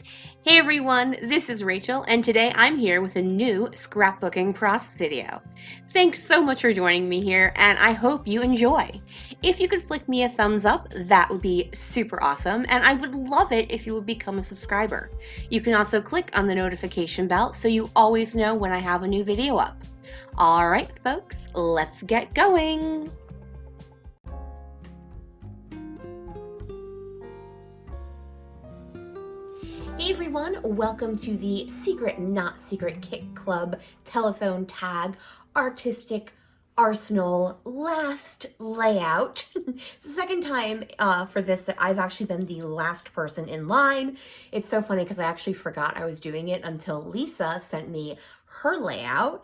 Hey everyone, this is Rachel, and today I'm here with a new scrapbooking process video. Thanks so much for joining me here, and I hope you enjoy. If you could flick me a thumbs up, that would be super awesome, and I would love it if you would become a subscriber. You can also click on the notification bell so you always know when I have a new video up. Alright folks, let's get going! Hey everyone, welcome to the Secret Not Secret Kit Club telephone tag artistic arsenal last layout. It's the second time for this that I've actually been the last person in line. It's so funny because I actually forgot I was doing it until Lisa sent me her layout,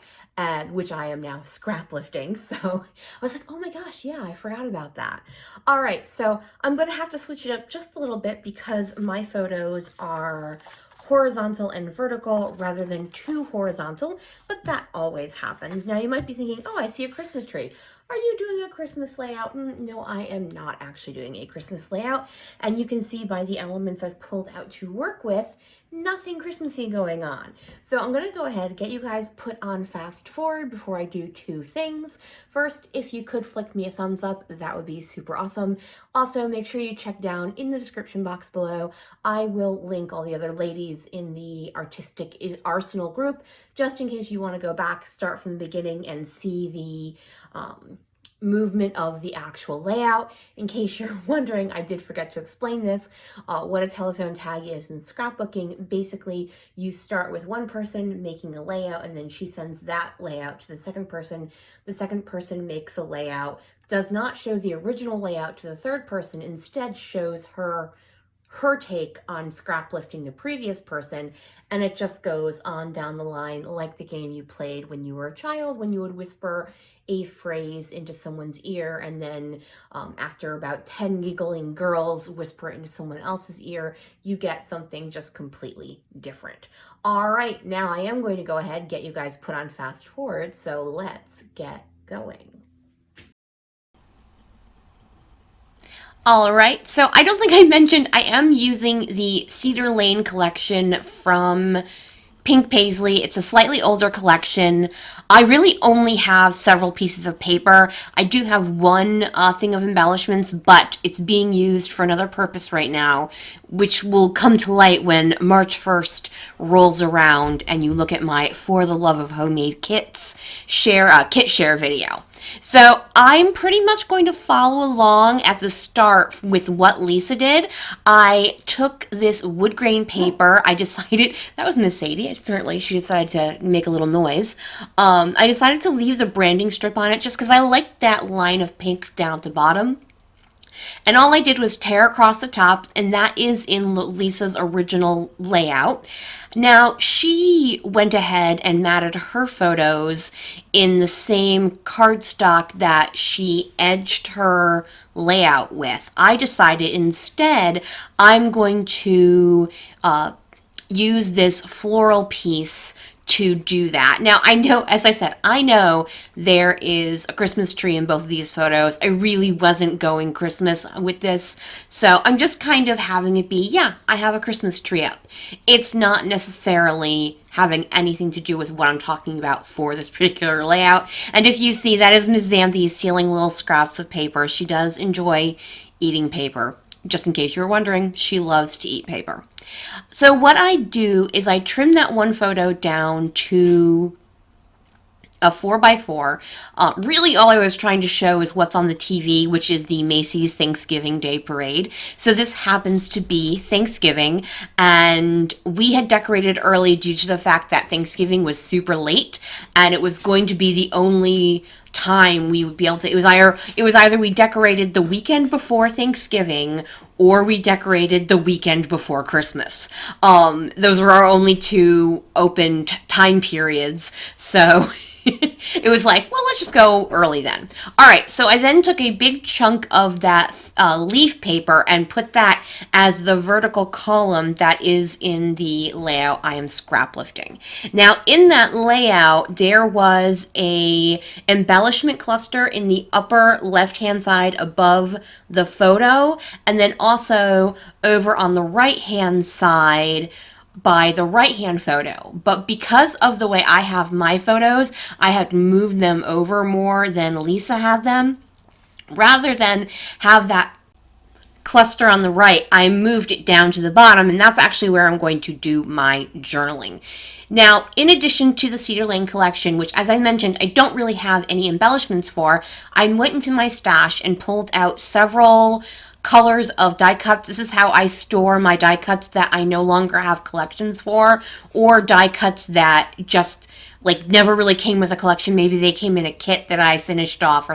which I am now scrap lifting. So I was like, oh my gosh, yeah, I forgot about that. All right, so I'm gonna have to switch it up just a little bit because my photos are horizontal and vertical rather than too horizontal, but that always happens. Now you might be thinking, oh, I see a Christmas tree. Are you doing a Christmas layout? No, I am not actually doing a Christmas layout. And you can see by the elements I've pulled out to work with, nothing Christmassy going on. So I'm gonna go ahead and get you guys put on fast forward before I do two things. First, if you could flick me a thumbs up, that would be super awesome. Also, make sure you check down in the description box below. I will link all the other ladies in the Artistic Arsenal group, just in case you wanna go back, start from the beginning and see the movement of the actual layout. In case you're wondering, I did forget to explain this. What a telephone tag is in scrapbooking, basically you start with one person making a layout and then she sends that layout to the second person. The second person makes a layout, does not show the original layout to the third person, instead shows her take on scrap lifting the previous person, and it just goes on down the line like the game you played when you were a child, when you would whisper a phrase into someone's ear and then after about 10 giggling girls whisper it into someone else's ear, you get something just completely different. All right, now I am going to go ahead and get you guys put on fast forward, so let's get going. All right, so I don't think I mentioned I am using the Cedar Lane collection from Pink Paisley. It's a slightly older collection. I really only have several pieces of paper. I do have one thing of embellishments, but it's being used for another purpose right now, which will come to light when March 1st rolls around and you look at my For the Love of Homemade Kits kit share video. So I'm pretty much going to follow along at the start with what Lisa did. I took this wood grain paper. I decided, that was Miss Sadie, apparently she decided to make a little noise. I decided to leave the branding strip on it just because I liked that line of pink down at the bottom. And all I did was tear across the top, and that is in Lisa's original layout. Now, she went ahead and matted her photos in the same cardstock that she edged her layout with. I decided instead I'm going to use this floral piece to do that. Now, I know, as I said, I know there is a Christmas tree in both of these photos. I really wasn't going Christmas with this, so I'm just kind of having it be, yeah, I have a Christmas tree up. It's not necessarily having anything to do with what I'm talking about for this particular layout. And if you see, that is Ms. Xanthe stealing little scraps of paper. She does enjoy eating paper. Just in case you were wondering, she loves to eat paper. So what I do is I trim that one photo down to a 4x4. Really all I was trying to show is what's on the TV, which is the Macy's Thanksgiving Day Parade. So this happens to be Thanksgiving, and we had decorated early due to the fact that Thanksgiving was super late, and it was going to be the only time we would be able to, it was either we decorated the weekend before Thanksgiving or we decorated the weekend before Christmas. Those were our only two open time periods, so It was like, well, let's just go early then. All right, so I then took a big chunk of that leaf paper and put that as the vertical column that is in the layout I am scrap lifting. Now, in that layout, there was a embellishment cluster in the upper left-hand side above the photo, and then also over on the right-hand side by the right hand photo. But because of the way I have my photos, I had moved them over more than Lisa had them. Rather than have that cluster on the right, I moved it down to the bottom, and that's actually where I'm going to do my journaling. Now, in addition to the Cedar Lane collection, which, as I mentioned, I don't really have any embellishments for, I went into my stash and pulled out several colors of die cuts. This is how I store my die cuts that I no longer have collections for, or die cuts that just like never really came with a collection. Maybe they came in a kit that I finished off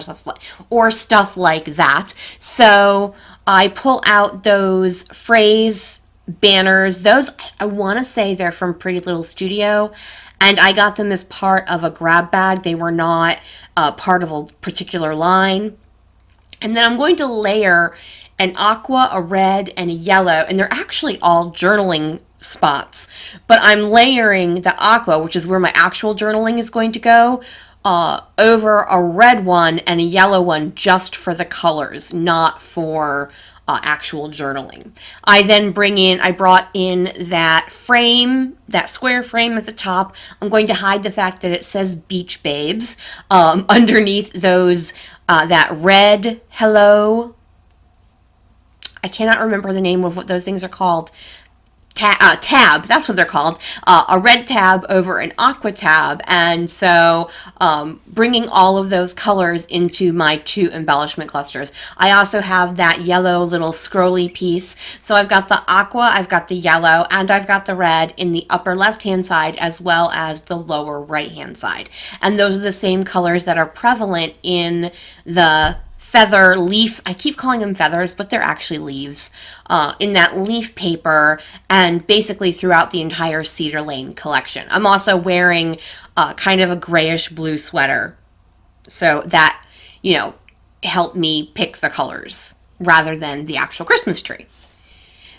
or stuff like that. So I pull out those phrase banners. Those, I want to say they're from Pretty Little Studio, and I got them as part of a grab bag. They were not part of a particular line. And then I'm going to layer an aqua, a red, and a yellow, and they're actually all journaling spots. But I'm layering the aqua, which is where my actual journaling is going to go, over a red one and a yellow one just for the colors, not for actual journaling. I brought in that frame, that square frame at the top. I'm going to hide the fact that it says Beach Babes underneath those, that red hello. I cannot remember the name of what those things are called. Tab, that's what they're called. A red tab over an aqua tab. And so bringing all of those colors into my two embellishment clusters. I also have that yellow little scrolly piece. So I've got the aqua, I've got the yellow, and I've got the red in the upper left-hand side as well as the lower right-hand side. And those are the same colors that are prevalent in the feather leaf, I keep calling them feathers, but they're actually leaves, in that leaf paper and basically throughout the entire Cedar Lane collection. I'm also wearing kind of a grayish blue sweater, so that, helped me pick the colors rather than the actual Christmas tree.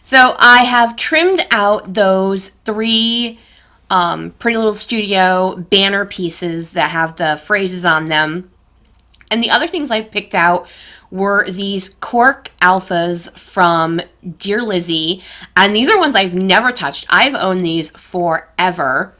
So I have trimmed out those three Pretty Little Studio banner pieces that have the phrases on them. And the other things I picked out were these cork alphas from Dear Lizzie. And these are ones I've never touched. I've owned these forever.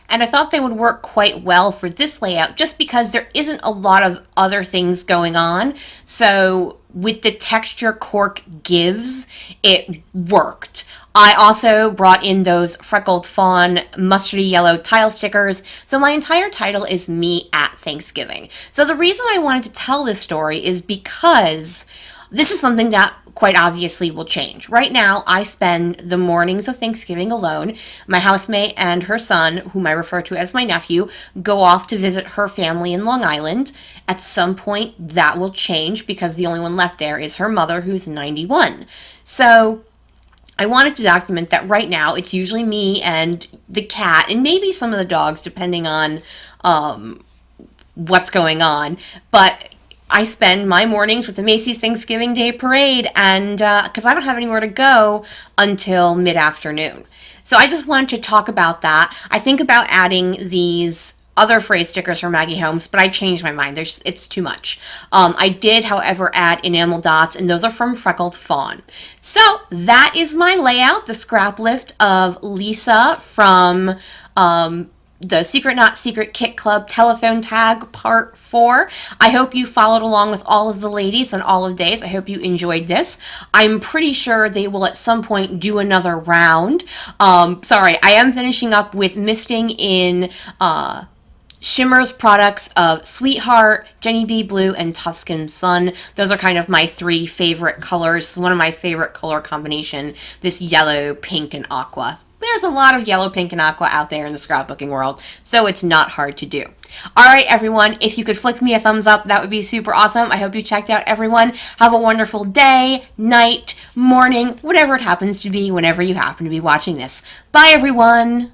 And I thought they would work quite well for this layout just because there isn't a lot of other things going on. So with the texture cork gives, it worked. I also brought in those freckled fawn mustardy yellow tile stickers. So my entire title is Me at Thanksgiving. So the reason I wanted to tell this story is because this is something that quite obviously will change. Right now, I spend the mornings of Thanksgiving alone. My housemate and her son, whom I refer to as my nephew, go off to visit her family in Long Island. At some point, that will change because the only one left there is her mother, who's 91. So I wanted to document that right now it's usually me and the cat and maybe some of the dogs, depending on what's going on. But I spend my mornings with the Macy's Thanksgiving Day Parade, and because I don't have anywhere to go until mid-afternoon. So I just wanted to talk about that. I think about adding these other phrase stickers from Maggie Holmes, but I changed my mind. It's too much. I did, however, add enamel dots, and those are from Freckled Fawn. So that is my layout, the scrap lift of Lisa from the Secret Not Secret Kit Club telephone tag part 4. I hope you followed along with all of the ladies on all of days. I hope you enjoyed this. I'm pretty sure they will at some point do another round. Sorry, I am finishing up with misting in Shimmer's products of Sweetheart, Jenny B. Blue, and Tuscan Sun. Those are kind of my 3 favorite colors. One of my favorite color combination, this yellow, pink, and aqua. There's a lot of yellow, pink, and aqua out there in the scrapbooking world, so it's not hard to do. All right, everyone, if you could flick me a thumbs up, that would be super awesome. I hope you checked out, everyone. Have a wonderful day, night, morning, whatever it happens to be whenever you happen to be watching this. Bye, everyone.